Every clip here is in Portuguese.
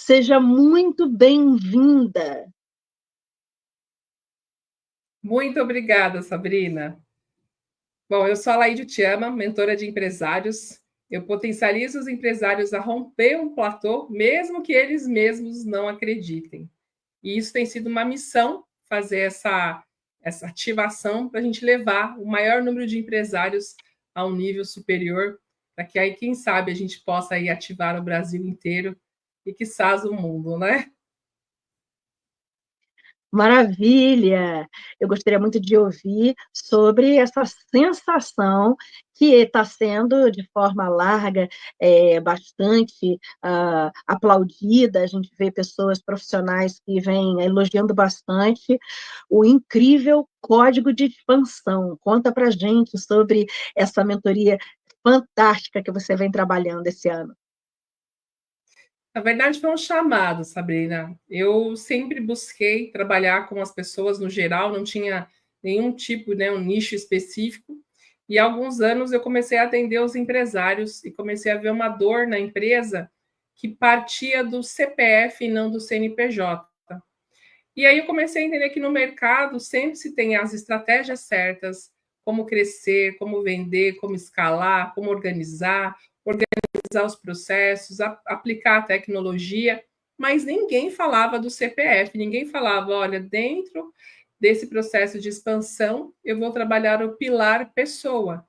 Seja muito bem-vinda. Muito obrigada, Sabrina. Bom, eu sou a Laíde Tiama, mentora de empresários. Eu potencializo os empresários a romper um platô, mesmo que eles mesmos não acreditem. E isso tem sido uma missão, fazer essa ativação para a gente levar o maior número de empresários a um nível superior, para que aí, quem sabe, a gente possa aí ativar o Brasil inteiro e, quiçás, o mundo, né? Maravilha! Eu gostaria muito de ouvir sobre essa sensação que está sendo, de forma larga, bastante aplaudida. A gente vê pessoas profissionais que vêm elogiando bastante o incrível código de expansão. Conta para a gente sobre essa mentoria fantástica que você vem trabalhando esse ano. Na verdade, foi um chamado, Sabrina. Eu sempre busquei trabalhar com as pessoas no geral, não tinha nenhum tipo, né, um nicho específico. E há alguns anos eu comecei a atender os empresários e comecei a ver uma dor na empresa que partia do CPF e não do CNPJ. E aí eu comecei a entender que no mercado sempre se tem as estratégias certas, como crescer, como vender, como escalar, como organizar os processos, aplicar a tecnologia, mas ninguém falava do CPF, ninguém falava, olha, dentro desse processo de expansão, eu vou trabalhar o pilar pessoa.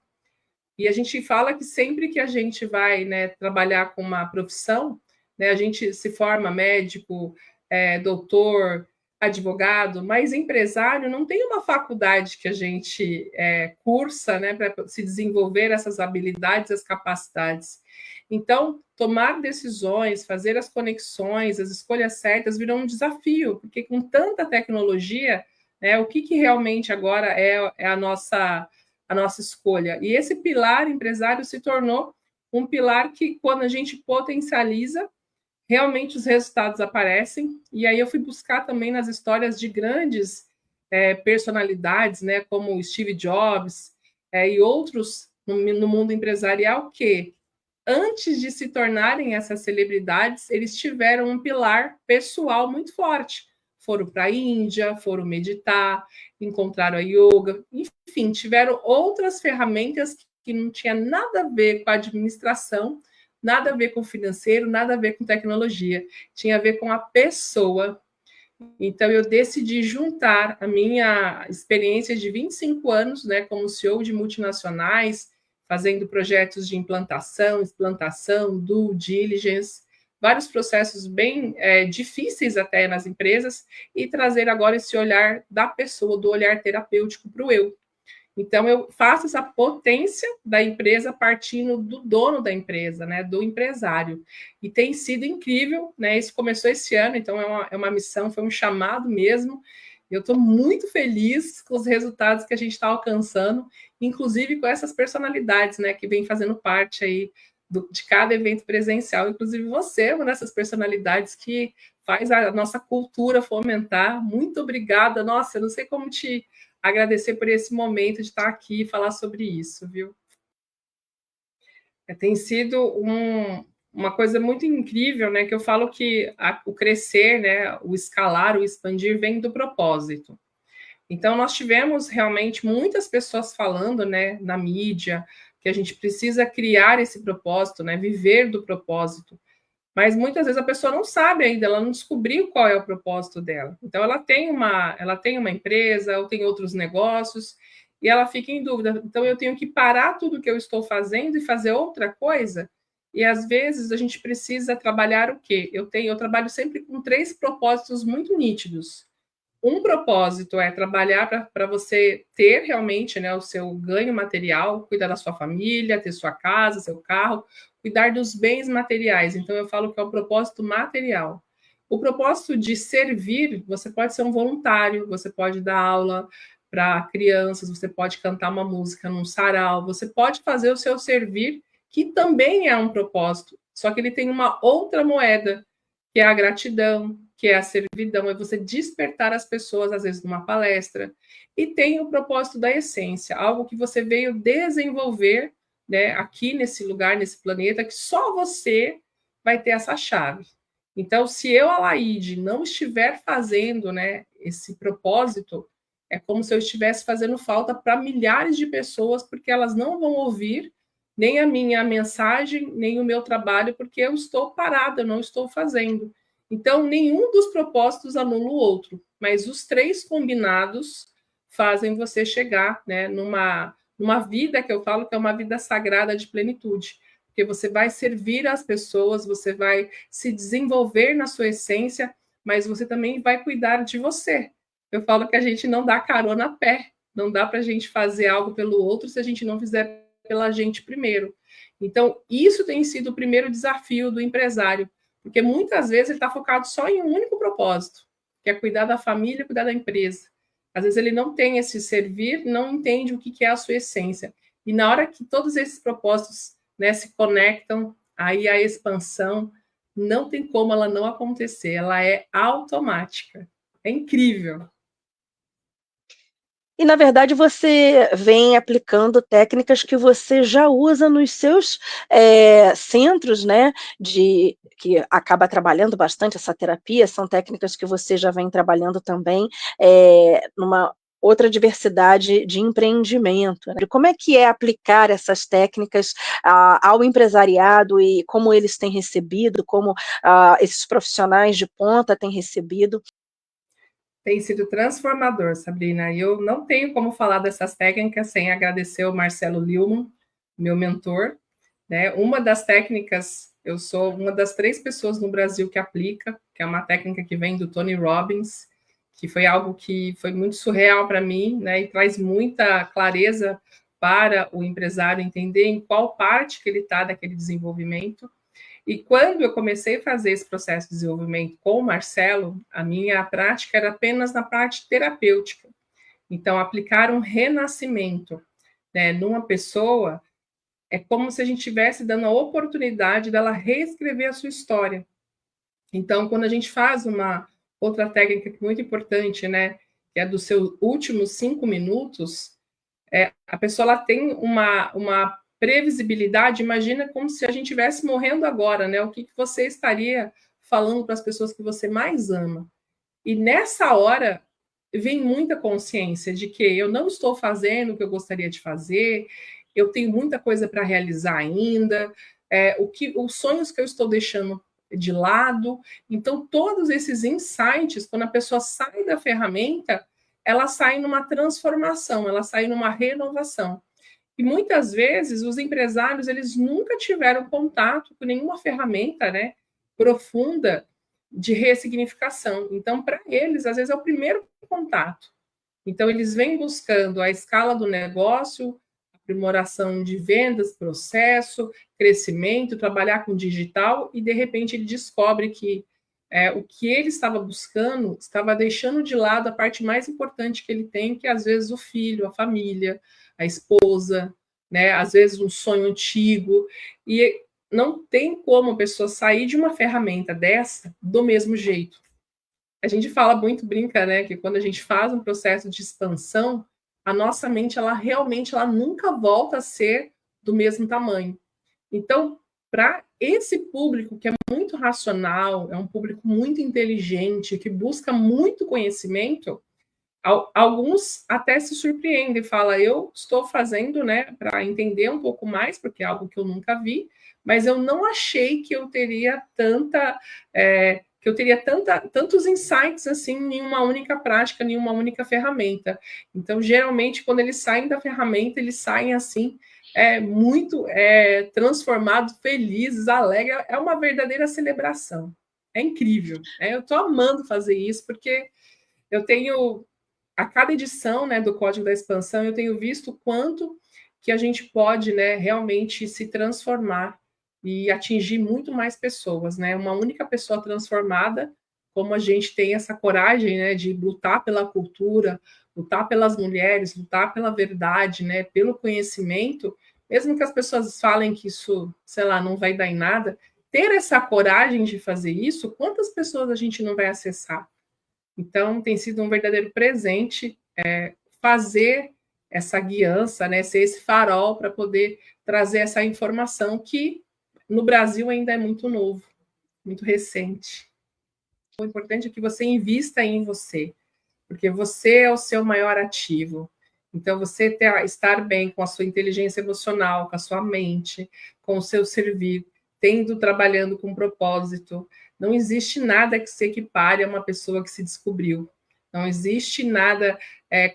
E a gente fala que sempre que a gente vai, né, trabalhar com uma profissão, né, a gente se forma médico, doutor, advogado, mas empresário não tem uma faculdade que a gente cursa, né, para se desenvolver essas habilidades, as capacidades. Então, tomar decisões, fazer as conexões, as escolhas certas virou um desafio, porque com tanta tecnologia, né, o que realmente agora é a nossa escolha. E esse pilar empresário se tornou um pilar que, quando a gente potencializa, realmente os resultados aparecem. E aí eu fui buscar também nas histórias de grandes personalidades, né, como Steve Jobs e outros no mundo empresarial, que antes de se tornarem essas celebridades, eles tiveram um pilar pessoal muito forte. Foram para a Índia, foram meditar, encontraram a yoga, enfim, tiveram outras ferramentas que não tinha nada a ver com a administração, nada a ver com o financeiro, nada a ver com tecnologia, tinha a ver com a pessoa. Então, eu decidi juntar a minha experiência de 25 anos, né, como CEO de multinacionais, fazendo projetos de implantação, explantação, due diligence, vários processos bem difíceis até nas empresas, e trazer agora esse olhar da pessoa, do olhar terapêutico para o eu. Então, eu faço essa potência da empresa partindo do dono da empresa, né, do empresário. E tem sido incrível, né? Isso começou esse ano, então é uma missão, foi um chamado mesmo. Eu estou muito feliz com os resultados que a gente está alcançando, inclusive com essas personalidades, né, que vêm fazendo parte aí de cada evento presencial. Inclusive você é uma dessas personalidades que faz a nossa cultura fomentar. Muito obrigada. Nossa, eu não sei como te agradecer por esse momento de estar aqui e falar sobre isso, viu? Tem sido uma coisa muito incrível, né? Que eu falo que o crescer, né? O escalar, o expandir vem do propósito. Então, nós tivemos realmente muitas pessoas falando, né, na mídia, que a gente precisa criar esse propósito, né? Viver do propósito. Mas muitas vezes a pessoa não sabe ainda, ela não descobriu qual é o propósito dela. Então ela tem uma empresa, ou tem outros negócios, e ela fica em dúvida. Então eu tenho que parar tudo que eu estou fazendo e fazer outra coisa. E às vezes a gente precisa trabalhar o quê? Eu trabalho sempre com três propósitos muito nítidos. Um propósito é trabalhar para você ter realmente, né, o seu ganho material, cuidar da sua família, ter sua casa, seu carro, cuidar dos bens materiais. Então, eu falo que é o propósito material. O propósito de servir, você pode ser um voluntário, você pode dar aula para crianças, você pode cantar uma música num sarau, você pode fazer o seu servir, que também é um propósito, só que ele tem uma outra moeda, que é a gratidão, que é a servidão, é você despertar as pessoas, às vezes, numa palestra. E tem o propósito da essência, algo que você veio desenvolver, né, aqui nesse lugar, nesse planeta, que só você vai ter essa chave. Então, se eu, Alaide, não estiver fazendo, né, esse propósito, é como se eu estivesse fazendo falta para milhares de pessoas, porque elas não vão ouvir nem a minha mensagem, nem o meu trabalho, porque eu estou parada, eu não estou fazendo. Então, nenhum dos propósitos anula o outro, mas os três combinados fazem você chegar, né, numa vida que eu falo que é uma vida sagrada de plenitude, porque você vai servir as pessoas, você vai se desenvolver na sua essência, mas você também vai cuidar de você. Eu falo que a gente não dá carona a pé, não dá para a gente fazer algo pelo outro se a gente não fizer pela gente primeiro. Então, isso tem sido o primeiro desafio do empresário, porque muitas vezes ele está focado só em um único propósito, que é cuidar da família, cuidar da empresa. Às vezes ele não tem esse servir, não entende o que é a sua essência. E na hora que todos esses propósitos, né, se conectam, aí a expansão não tem como ela não acontecer, ela é automática. É incrível. E, na verdade, você vem aplicando técnicas que você já usa nos seus centros, né, que acaba trabalhando bastante essa terapia, são técnicas que você já vem trabalhando também numa outra diversidade de empreendimento. Né? Como é que é aplicar essas técnicas ao empresariado e como eles têm recebido, como esses profissionais de ponta têm recebido? Tem sido transformador, Sabrina. E eu não tenho como falar dessas técnicas sem agradecer o Marcelo Lillmann, meu mentor. Né? Uma das técnicas, eu sou uma das 3 pessoas no Brasil que aplica, que é uma técnica que vem do Tony Robbins, que foi algo que foi muito surreal para mim, né? E traz muita clareza para o empresário entender em qual parte que ele está daquele desenvolvimento. E quando eu comecei a fazer esse processo de desenvolvimento com o Marcelo, a minha prática era apenas na parte terapêutica. Então, aplicar um renascimento, né, numa pessoa é como se a gente estivesse dando a oportunidade dela reescrever a sua história. Então, quando a gente faz uma outra técnica muito importante, né, que é dos seus últimos 5 minutos, a pessoa ela tem uma previsibilidade. Imagina como se a gente estivesse morrendo agora, né? O que você estaria falando para as pessoas que você mais ama? E nessa hora vem muita consciência de que eu não estou fazendo o que eu gostaria de fazer, eu tenho muita coisa para realizar ainda, os sonhos que eu estou deixando de lado. Então, todos esses insights, quando a pessoa sai da ferramenta, ela sai numa transformação, ela sai numa renovação. E muitas vezes os empresários eles nunca tiveram contato com nenhuma ferramenta, né, profunda de ressignificação. Então, para eles, às vezes é o primeiro contato. Então, eles vêm buscando a escala do negócio, aprimoração de vendas, processo, crescimento, trabalhar com digital, e de repente ele descobre que o que ele estava buscando estava deixando de lado a parte mais importante que ele tem, que é às vezes o filho, a família, a esposa, né? Às vezes um sonho antigo. E não tem como a pessoa sair de uma ferramenta dessa do mesmo jeito. A gente fala muito, brinca, né, que quando a gente faz um processo de expansão, a nossa mente, ela realmente, ela nunca volta a ser do mesmo tamanho. Então, para esse público que é muito racional, é um público muito inteligente, que busca muito conhecimento, alguns até se surpreendem e falam, eu estou fazendo, né, para entender um pouco mais, porque é algo que eu nunca vi, mas eu não achei que eu teria tantos insights assim em uma única prática, em uma única ferramenta. Então, geralmente, quando eles saem da ferramenta, eles saem assim, muito transformados, felizes, alegres. É uma verdadeira celebração. É incrível. Eu estou amando fazer isso, porque eu tenho a cada edição, né, do Código da Expansão, eu tenho visto quanto que a gente pode, né, realmente se transformar e atingir muito mais pessoas, né? Uma única pessoa transformada, como a gente tem essa coragem, né, de lutar pela cultura, lutar pelas mulheres, lutar pela verdade, né, pelo conhecimento, mesmo que as pessoas falem que isso, sei lá, não vai dar em nada, ter essa coragem de fazer isso, quantas pessoas a gente não vai acessar? Então, tem sido um verdadeiro presente fazer essa guiança, né, ser esse farol para poder trazer essa informação que no Brasil ainda é muito novo. muito recente. O importante é que você invista em você, porque você é o seu maior ativo. Então, você estar bem com a sua inteligência emocional, com a sua mente, com o seu servir, trabalhando com propósito. Não existe nada que se equipare a uma pessoa que se descobriu. Não existe nada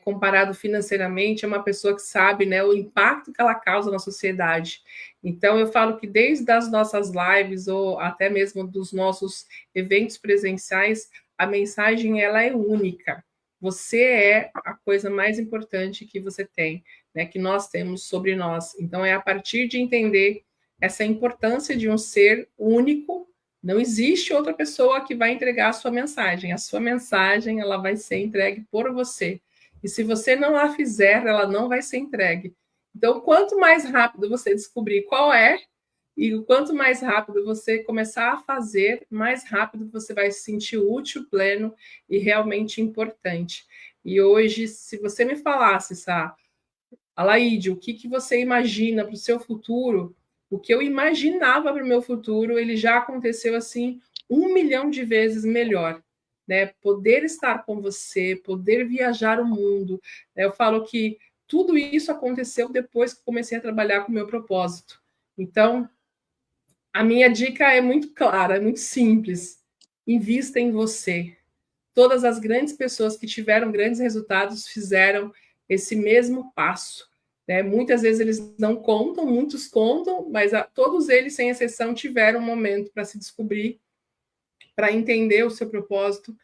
comparado financeiramente a uma pessoa que sabe, né, o impacto que ela causa na sociedade. Então, eu falo que desde as nossas lives ou até mesmo dos nossos eventos presenciais, a mensagem ela é única. Você é a coisa mais importante que você tem, né, que nós temos sobre nós. Então, é a partir de entender essa importância de um ser único. Não existe outra pessoa que vai entregar a sua mensagem. A sua mensagem ela vai ser entregue por você. E se você não a fizer, ela não vai ser entregue. Então, quanto mais rápido você descobrir qual é, e quanto mais rápido você começar a fazer, mais rápido você vai se sentir útil, pleno e realmente importante. E hoje, se você me falasse, Sá, Alaide, o que você imagina para o seu futuro? O que eu imaginava para o meu futuro, ele já aconteceu assim 1 milhão de vezes melhor. Né? Poder estar com você, poder viajar o mundo. Né? Eu falo que tudo isso aconteceu depois que comecei a trabalhar com o meu propósito. Então, a minha dica é muito clara, é muito simples. Invista em você. Todas as grandes pessoas que tiveram grandes resultados fizeram esse mesmo passo. Né? Muitas vezes eles não contam, muitos contam, mas todos eles, sem exceção, tiveram um momento para se descobrir, para entender o seu propósito,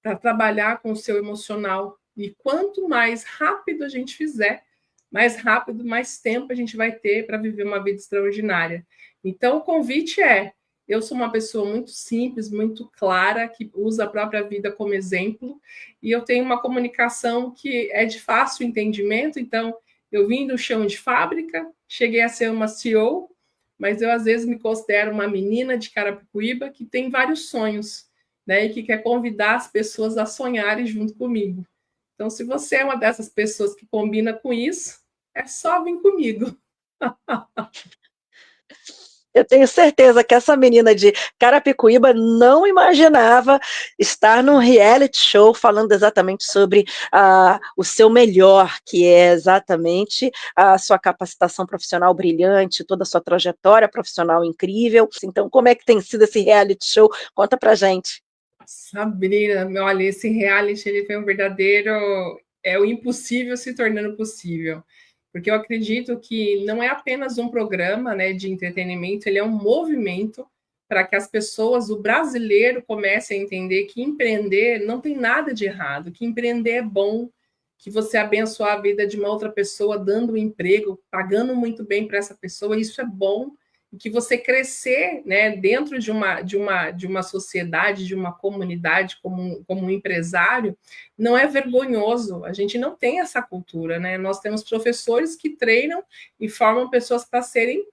para trabalhar com o seu emocional. E quanto mais rápido a gente fizer, mais rápido, mais tempo a gente vai ter para viver uma vida extraordinária. Então, o convite é: eu sou uma pessoa muito simples, muito clara, que usa a própria vida como exemplo, e eu tenho uma comunicação que é de fácil entendimento. Então, eu vim do chão de fábrica, cheguei a ser uma CEO, mas eu às vezes me considero uma menina de Carapicuíba que tem vários sonhos, né, e que quer convidar as pessoas a sonharem junto comigo. Então, se você é uma dessas pessoas que combina com isso, é só vir comigo. Eu tenho certeza que essa menina de Carapicuíba não imaginava estar num reality show falando exatamente sobre o seu melhor, que é exatamente a sua capacitação profissional brilhante, toda a sua trajetória profissional incrível. Então, como é que tem sido esse reality show? Conta pra gente. Sabrina, olha, esse reality ele foi um verdadeiro, é o impossível se tornando possível, porque eu acredito que não é apenas um programa, né, de entretenimento, ele é um movimento para que as pessoas, o brasileiro, comece a entender que empreender não tem nada de errado, que empreender é bom, que você abençoar a vida de uma outra pessoa dando um emprego, pagando muito bem para essa pessoa, isso é bom, que você crescer, né, dentro de uma sociedade, de uma comunidade como um empresário, não é vergonhoso. A gente não tem essa cultura, né? Nós temos professores que treinam e formam pessoas para serem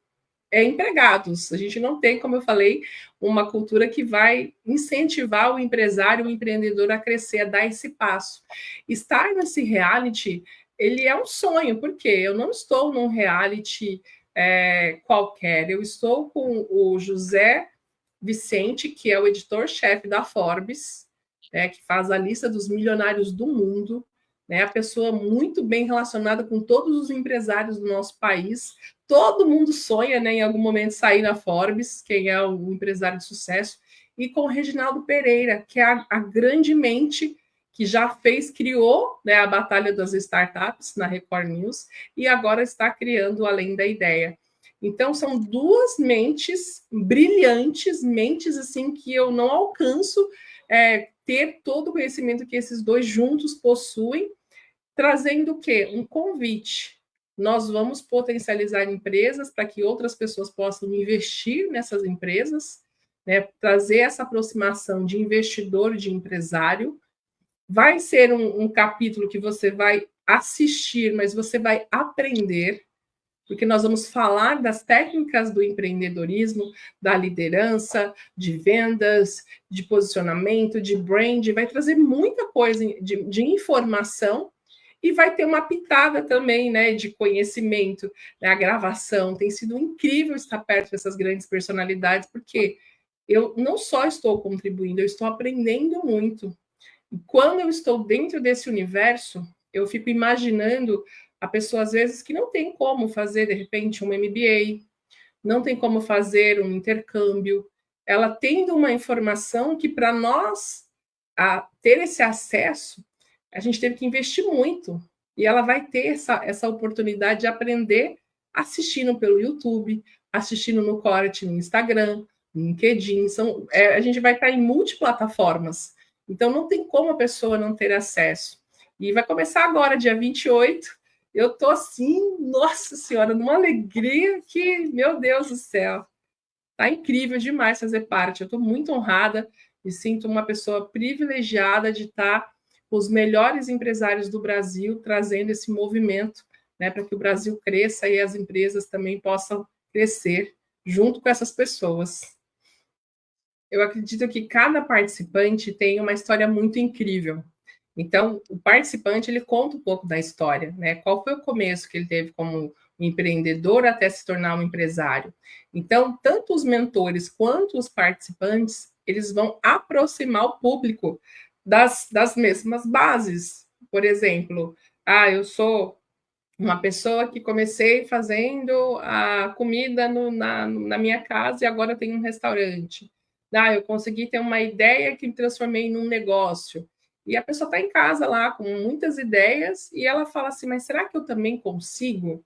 empregados. A gente não tem, como eu falei, uma cultura que vai incentivar o empresário, o empreendedor a crescer, a dar esse passo. Estar nesse reality, ele é um sonho, porque eu não estou num reality qualquer, eu estou com o José Vicente, que é o editor-chefe da Forbes, né, que faz a lista dos milionários do mundo, né, a pessoa muito bem relacionada com todos os empresários do nosso país. Todo mundo sonha, né, em algum momento sair na Forbes, quem é o empresário de sucesso, e com o Reginaldo Pereira, que é a grande mente que já criou, né, a Batalha das Startups na Record News e agora está criando Além da Ideia. Então, são duas mentes brilhantes, mentes assim que eu não alcanço ter todo o conhecimento que esses dois juntos possuem, trazendo o quê? Um convite. Nós vamos potencializar empresas para que outras pessoas possam investir nessas empresas, né? Trazer essa aproximação de investidor e de empresário. Vai ser um capítulo que você vai assistir, mas você vai aprender, porque nós vamos falar das técnicas do empreendedorismo, da liderança, de vendas, de posicionamento, de brand, vai trazer muita coisa de informação e vai ter uma pitada também, né, de conhecimento, né, a gravação. Tem sido incrível estar perto dessas grandes personalidades, porque eu não só estou contribuindo, eu estou aprendendo muito. E quando eu estou dentro desse universo, eu fico imaginando a pessoa, às vezes, que não tem como fazer, de repente, um MBA, não tem como fazer um intercâmbio. Ela tendo uma informação que, para nós ter esse acesso, a gente teve que investir muito. E ela vai ter essa oportunidade de aprender assistindo pelo YouTube, assistindo no Corte, no Instagram, no LinkedIn. A gente vai estar em multiplataformas. Então, não tem como a pessoa não ter acesso. E vai começar agora, dia 28. Eu estou assim, nossa senhora, numa alegria que, meu Deus do céu, tá incrível demais fazer parte. Eu estou muito honrada e sinto uma pessoa privilegiada de estar com os melhores empresários do Brasil trazendo esse movimento, né, para que o Brasil cresça e as empresas também possam crescer junto com essas pessoas. Eu acredito que cada participante tem uma história muito incrível. Então, o participante ele conta um pouco da história, né? Qual foi o começo que ele teve como um empreendedor até se tornar um empresário? Então, tanto os mentores quanto os participantes, eles vão aproximar o público das mesmas bases. Por exemplo, eu sou uma pessoa que comecei fazendo a comida na minha casa e agora tenho um restaurante. Eu consegui ter uma ideia que me transformei num negócio. E a pessoa está em casa lá com muitas ideias e ela fala assim, mas será que eu também consigo?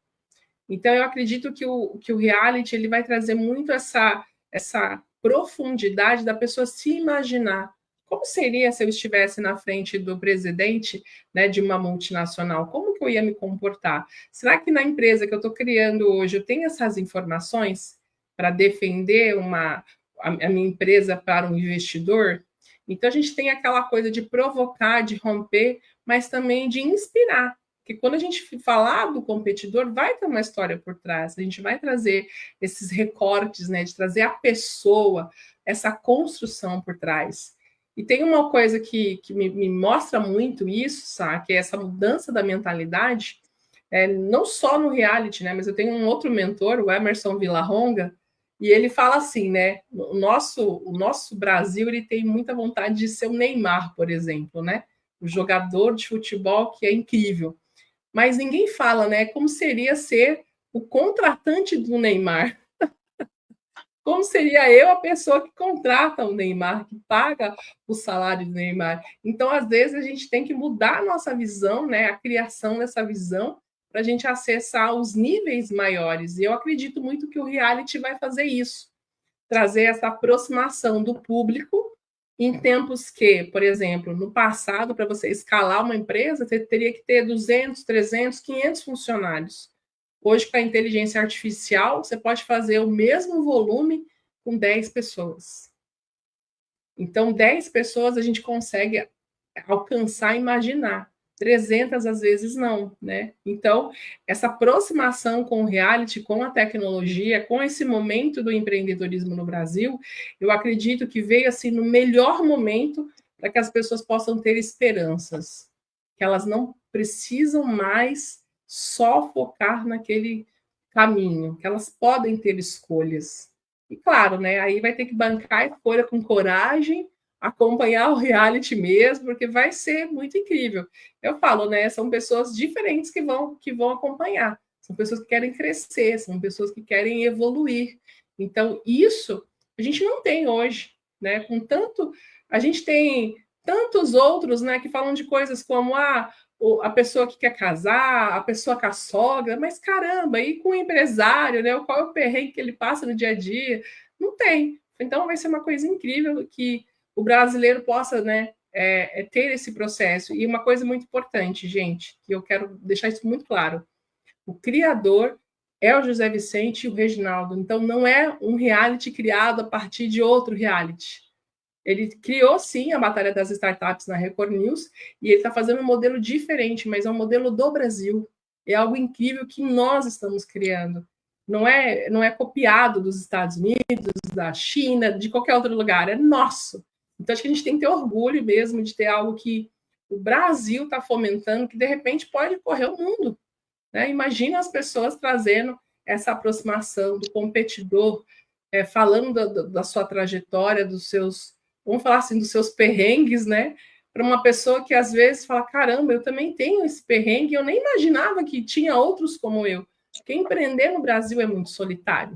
Então, eu acredito que o reality ele vai trazer muito essa profundidade da pessoa se imaginar. Como seria se eu estivesse na frente do presidente, né, de uma multinacional? Como que eu ia me comportar? Será que na empresa que eu estou criando hoje eu tenho essas informações para defender a minha empresa para um investidor? Então, a gente tem aquela coisa de provocar, de romper, mas também de inspirar. Porque quando a gente falar do competidor, vai ter uma história por trás. A gente vai trazer esses recortes, né? De trazer a pessoa, essa construção por trás. E tem uma coisa que me mostra muito isso, sabe? Que é essa mudança da mentalidade, não só no reality, né? Mas eu tenho um outro mentor, o Emerson Villaronga, e ele fala assim, né? O nosso Brasil ele tem muita vontade de ser o Neymar, por exemplo, né? O jogador de futebol que é incrível. Mas ninguém fala, né? Como seria ser o contratante do Neymar? Como seria eu a pessoa que contrata o Neymar, que paga o salário do Neymar? Então, às vezes, a gente tem que mudar a nossa visão, né? A criação dessa visão, para a gente acessar os níveis maiores. E eu acredito muito que o reality vai fazer isso, trazer essa aproximação do público em tempos que, por exemplo, no passado, para você escalar uma empresa, você teria que ter 200, 300, 500 funcionários. Hoje, com a inteligência artificial, você pode fazer o mesmo volume com 10 pessoas. Então, 10 pessoas a gente consegue alcançar e imaginar. 300 às vezes não, né? Então, essa aproximação com o reality, com a tecnologia, com esse momento do empreendedorismo no Brasil, eu acredito que veio assim no melhor momento para que as pessoas possam ter esperanças, que elas não precisam mais só focar naquele caminho, que elas podem ter escolhas. E claro, né? Aí vai ter que bancar a escolha com coragem, acompanhar o reality mesmo, porque vai ser muito incrível. Eu falo, né? São pessoas diferentes que vão acompanhar. São pessoas que querem crescer, são pessoas que querem evoluir. Então, isso a gente não tem hoje, né? Com tanto. A gente tem tantos outros, né, que falam de coisas como a pessoa que quer casar, a pessoa com a sogra, mas caramba, e com o empresário, né? Qual é o perrengue que ele passa no dia a dia? Não tem. Então vai ser uma coisa incrível que o brasileiro possa, né, ter esse processo. E uma coisa muito importante, gente, que eu quero deixar isso muito claro: o criador é o José Vicente e o Reginaldo. Então não é um reality criado a partir de outro reality. Ele criou, sim, a Batalha das Startups na Record News e ele está fazendo um modelo diferente, mas é um modelo do Brasil. É algo incrível que nós estamos criando. Não é copiado dos Estados Unidos, da China, de qualquer outro lugar. É nosso. Então, acho que a gente tem que ter orgulho mesmo de ter algo que o Brasil está fomentando, que de repente pode correr o mundo. Né? Imagina as pessoas trazendo essa aproximação do competidor falando da sua trajetória, dos seus, vamos falar assim, dos seus perrengues, né? Para uma pessoa que às vezes fala, caramba, eu também tenho esse perrengue, eu nem imaginava que tinha outros como eu. Porque empreender no Brasil é muito solitário.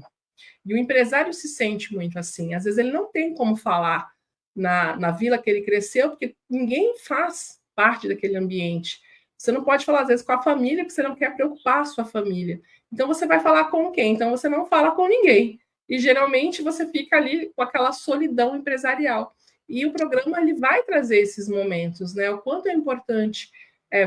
E o empresário se sente muito assim. Às vezes ele não tem como falar na vila que ele cresceu, porque ninguém faz parte daquele ambiente. Você não pode falar, às vezes, com a família, porque você não quer preocupar a sua família. Então, você vai falar com quem? Então, você não fala com ninguém. E, geralmente, você fica ali com aquela solidão empresarial. E o programa ele vai trazer esses momentos, né? O quanto é importante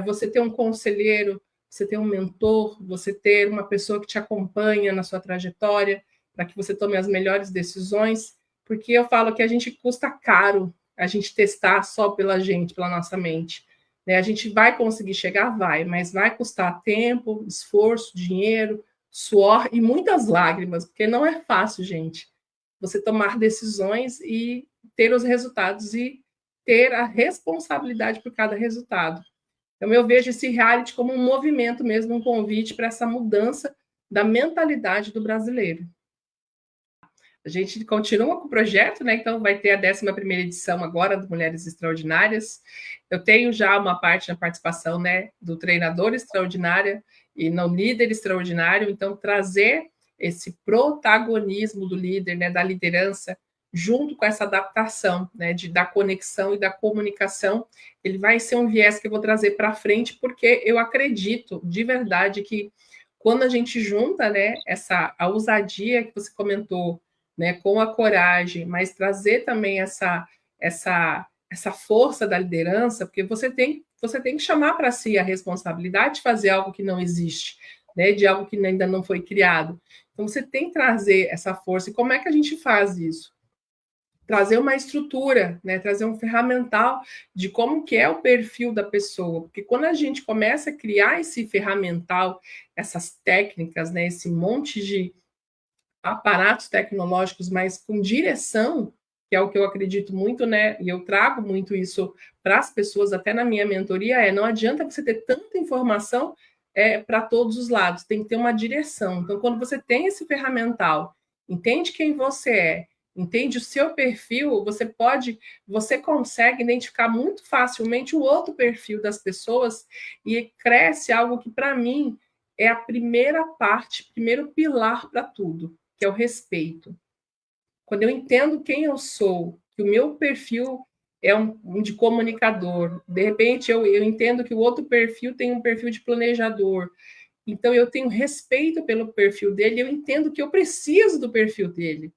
você ter um conselheiro, você ter um mentor, você ter uma pessoa que te acompanha na sua trajetória, para que você tome as melhores decisões, porque eu falo que a gente custa caro a gente testar só pela gente, pela nossa mente. Né? A gente vai conseguir chegar, vai, mas vai custar tempo, esforço, dinheiro, suor e muitas lágrimas, porque não é fácil, gente, você tomar decisões e ter os resultados e ter a responsabilidade por cada resultado. Então, eu vejo esse reality como um movimento mesmo, um convite para essa mudança da mentalidade do brasileiro. A gente continua com o projeto, né? Então vai ter a 11ª edição agora do Mulheres Extraordinárias. Eu tenho já uma parte na participação, né, do treinador extraordinária e no líder extraordinário, então trazer esse protagonismo do líder, né, da liderança, junto com essa adaptação, né, da conexão e da comunicação, ele vai ser um viés que eu vou trazer para frente, porque eu acredito de verdade que quando a gente junta, né, a ousadia que você comentou, né, com a coragem, mas trazer também essa força da liderança, porque você tem que chamar para si a responsabilidade de fazer algo que não existe, né, de algo que ainda não foi criado. Então você tem que trazer essa força. E como é que a gente faz isso? Trazer uma estrutura, né, trazer um ferramental de como que é o perfil da pessoa, porque quando a gente começa a criar esse ferramental, essas técnicas, né, esse monte de aparatos tecnológicos, mas com direção, que é o que eu acredito muito, né? E eu trago muito isso para as pessoas, até na minha mentoria, não adianta você ter tanta informação para todos os lados, tem que ter uma direção. Então, quando você tem esse ferramental, entende quem você é, entende o seu perfil, você consegue identificar muito facilmente o outro perfil das pessoas e cresce algo que, para mim, é a primeira parte, primeiro pilar para tudo, que é o respeito. Quando eu entendo quem eu sou, que o meu perfil é um de comunicador, de repente eu entendo que o outro perfil tem um perfil de planejador, então eu tenho respeito pelo perfil dele, eu entendo que eu preciso do perfil dele,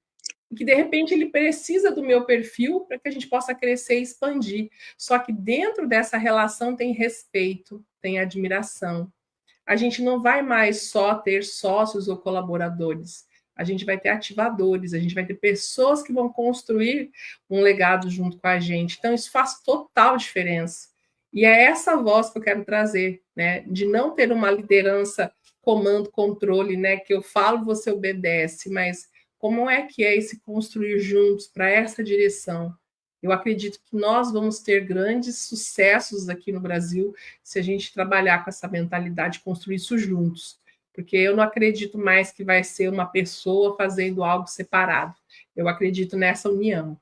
e que de repente ele precisa do meu perfil para que a gente possa crescer e expandir. Só que dentro dessa relação tem respeito, tem admiração. A gente não vai mais só ter sócios ou colaboradores. A gente vai ter ativadores, a gente vai ter pessoas que vão construir um legado junto com a gente. Então, isso faz total diferença. E é essa voz que eu quero trazer, né? De não ter uma liderança, comando, controle, né? Que eu falo, você obedece, mas como é que é esse construir juntos para essa direção? Eu acredito que nós vamos ter grandes sucessos aqui no Brasil se a gente trabalhar com essa mentalidade, construir isso juntos. Porque eu não acredito mais que vai ser uma pessoa fazendo algo separado. Eu acredito nessa união.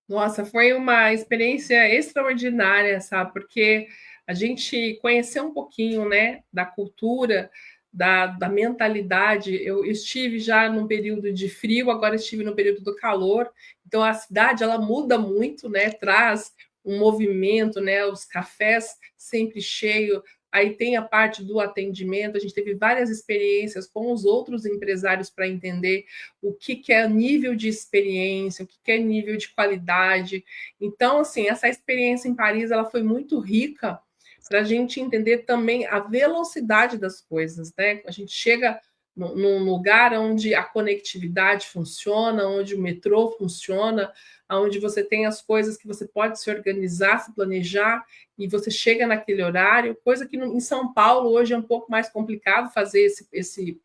Nossa, foi uma experiência extraordinária, sabe? Porque a gente conheceu um pouquinho, né, da cultura, da mentalidade. Eu estive já num período de frio, agora estive no período do calor. Então a cidade ela muda muito, né? Traz um movimento, né? Os cafés sempre cheios. Aí tem a parte do atendimento. A gente teve várias experiências com os outros empresários para entender o que é nível de experiência, o que é nível de qualidade. Então, assim, essa experiência em Paris ela foi muito rica para a gente entender também a velocidade das coisas, né? A gente chega num lugar onde a conectividade funciona, onde o metrô funciona, onde você tem as coisas que você pode se organizar, se planejar, e você chega naquele horário, coisa que em São Paulo hoje é um pouco mais complicado fazer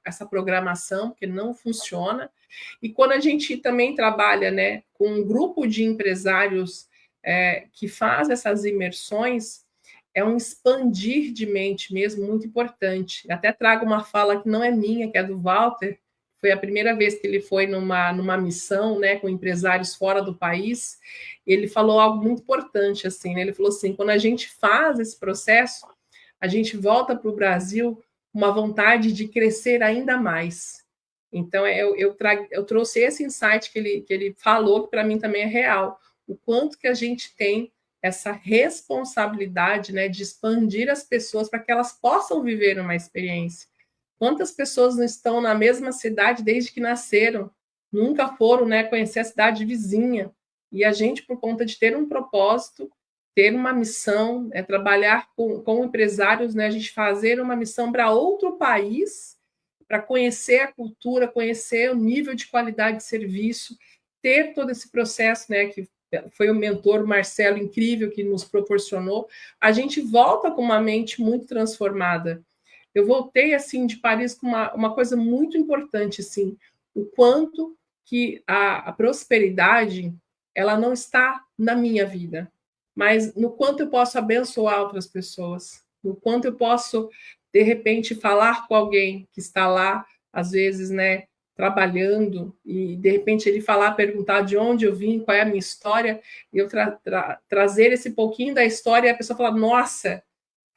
essa programação, porque não funciona. E quando a gente também trabalha, né, com um grupo de empresários que faz essas imersões, é um expandir de mente mesmo muito importante. Até trago uma fala que não é minha, que é do Walter, foi a primeira vez que ele foi numa missão, né, com empresários fora do país. Ele falou algo muito importante, assim, né? Ele falou assim, quando a gente faz esse processo, a gente volta para o Brasil com uma vontade de crescer ainda mais. Então, eu trouxe esse insight que ele falou, que para mim também é real. O quanto que a gente tem essa responsabilidade, né, de expandir as pessoas para que elas possam viver uma experiência. Quantas pessoas não estão na mesma cidade desde que nasceram, nunca foram, né, conhecer a cidade vizinha, e a gente, por conta de ter um propósito, ter uma missão, trabalhar com empresários, né, a gente fazer uma missão para outro país, para conhecer a cultura, conhecer o nível de qualidade de serviço, ter todo esse processo, né, que foi o mentor Marcelo incrível que nos proporcionou, a gente volta com uma mente muito transformada. Eu voltei assim de Paris com uma coisa muito importante, assim, o quanto que a prosperidade ela não está na minha vida, mas no quanto eu posso abençoar outras pessoas, no quanto eu posso de repente falar com alguém que está lá, às vezes, né, trabalhando e de repente ele falar, perguntar de onde eu vim, qual é a minha história, e eu trazer esse pouquinho da história e a pessoa falar, nossa,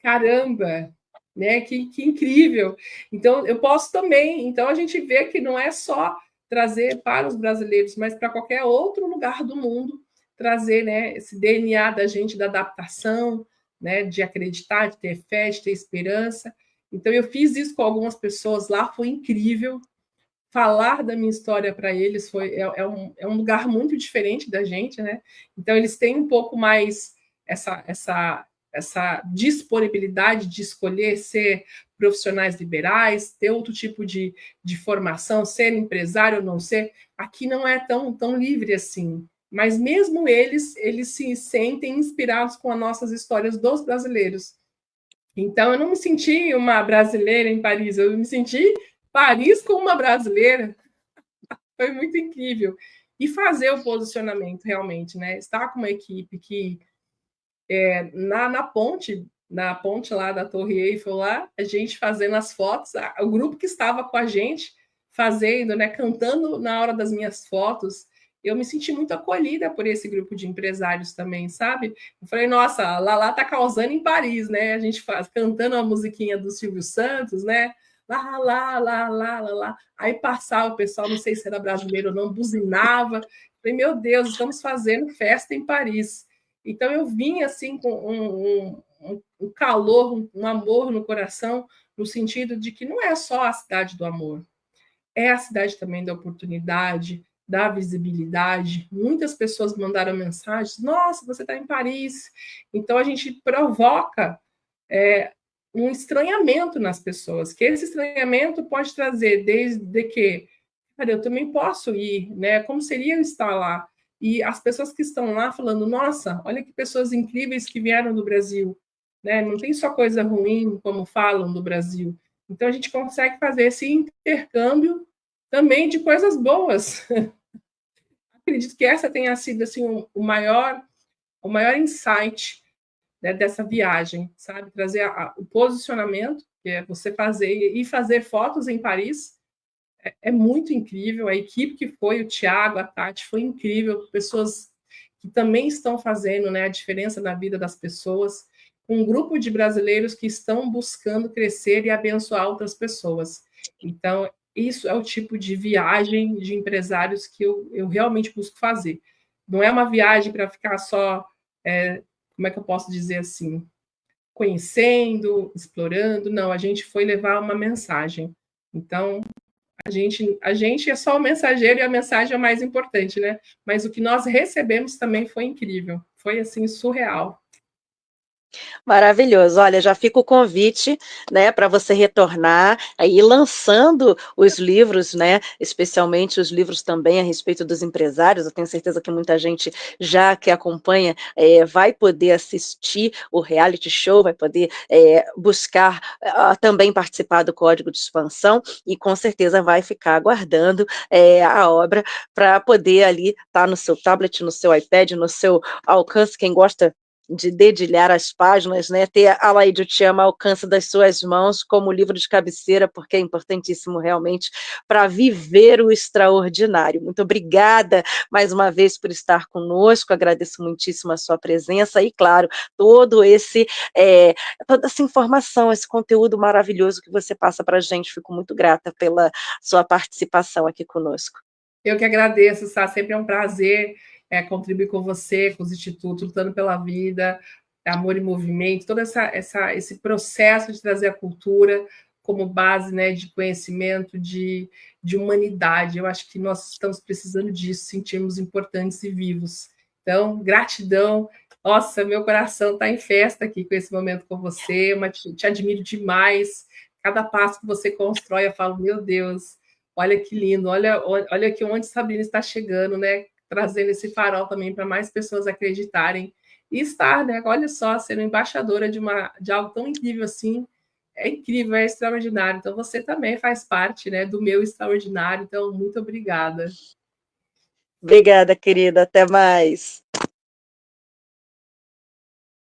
caramba, né? Que incrível. Então, eu posso também. Então, a gente vê que não é só trazer para os brasileiros, mas para qualquer outro lugar do mundo, trazer, né, esse DNA da gente, da adaptação, né, de acreditar, de ter fé, de ter esperança. Então, eu fiz isso com algumas pessoas lá, foi incrível. Falar da minha história para eles é um lugar muito diferente da gente, né? Então, eles têm um pouco mais essa disponibilidade de escolher ser profissionais liberais, ter outro tipo de formação, ser empresário ou não ser. Aqui não é tão livre assim. Mas mesmo eles se sentem inspirados com as nossas histórias dos brasileiros. Então, eu não me senti uma brasileira em Paris, eu me senti Paris com uma brasileira. Foi muito incrível. E fazer o posicionamento realmente, né? Estar com uma equipe que na ponte lá da Torre Eiffel, lá, a gente fazendo as fotos, o grupo que estava com a gente fazendo, né, cantando na hora das minhas fotos, eu me senti muito acolhida por esse grupo de empresários também, sabe? Eu falei, nossa, a Lala tá causando em Paris, né? A gente cantando a musiquinha do Silvio Santos, né? Lá, lá, lá, lá, lá, lá. Aí passava o pessoal, não sei se era brasileiro ou não, buzinava. Falei, meu Deus, estamos fazendo festa em Paris. Então eu vim assim com um calor, um amor no coração, no sentido de que não é só a cidade do amor, é a cidade também da oportunidade, da visibilidade. Muitas pessoas mandaram mensagens: nossa, você está em Paris. Então a gente provoca um estranhamento nas pessoas, que esse estranhamento pode trazer desde que, cara, eu também posso ir, né? Como seria eu estar lá? E as pessoas que estão lá falando, nossa, olha que pessoas incríveis que vieram do Brasil, né? Não tem só coisa ruim como falam do Brasil. Então a gente consegue fazer esse intercâmbio também de coisas boas. Acredito que essa tenha sido assim o maior insight, né, dessa viagem, sabe? Trazer o posicionamento, que é você fazer fotos em Paris, é muito incrível. A equipe que foi, o Thiago, a Tati, foi incrível. Pessoas que também estão fazendo, né, a diferença na vida das pessoas. Um grupo de brasileiros que estão buscando crescer e abençoar outras pessoas. Então, isso é o tipo de viagem de empresários que eu realmente busco fazer. Não é uma viagem para ficar só, como é que eu posso dizer assim, conhecendo, explorando. Não, a gente foi levar uma mensagem. Então, a gente é só o mensageiro e a mensagem é o mais importante, né? Mas o que nós recebemos também foi incrível. Foi, assim, surreal. Maravilhoso. Olha, já fica o convite, né, para você retornar, aí lançando os livros, né, especialmente os livros também a respeito dos empresários. Eu tenho certeza que muita gente já que acompanha vai poder assistir o reality show, vai poder buscar também participar do Código de Expansão e com certeza vai ficar aguardando a obra para poder ali estar no seu tablet, no seu iPad, no seu alcance. Quem gosta de dedilhar as páginas, né? Ter a Laíde Eu Te Amo ao alcance das suas mãos como livro de cabeceira, porque é importantíssimo realmente para viver o extraordinário. Muito obrigada mais uma vez por estar conosco, agradeço muitíssimo a sua presença e, claro, todo esse toda essa informação, esse conteúdo maravilhoso que você passa para a gente. Fico muito grata pela sua participação aqui conosco. Eu que agradeço, Sá, sempre é um prazer contribuir com você, com os institutos, Lutando pela Vida, Amor e Movimento, todo esse processo de trazer a cultura como base, né, de conhecimento, de humanidade. Eu acho que nós estamos precisando disso, sentirmos importantes e vivos. Então, gratidão. Nossa, meu coração está em festa aqui com esse momento com você, te admiro demais. Cada passo que você constrói, eu falo, meu Deus, olha que lindo, olha aqui onde Sabrina está chegando, né? Trazendo esse farol também para mais pessoas acreditarem e estar, né? Olha só, sendo embaixadora de algo tão incrível assim, é incrível, é extraordinário. Então você também faz parte, né, do meu extraordinário. Então muito obrigada. Obrigada, querida. Até mais.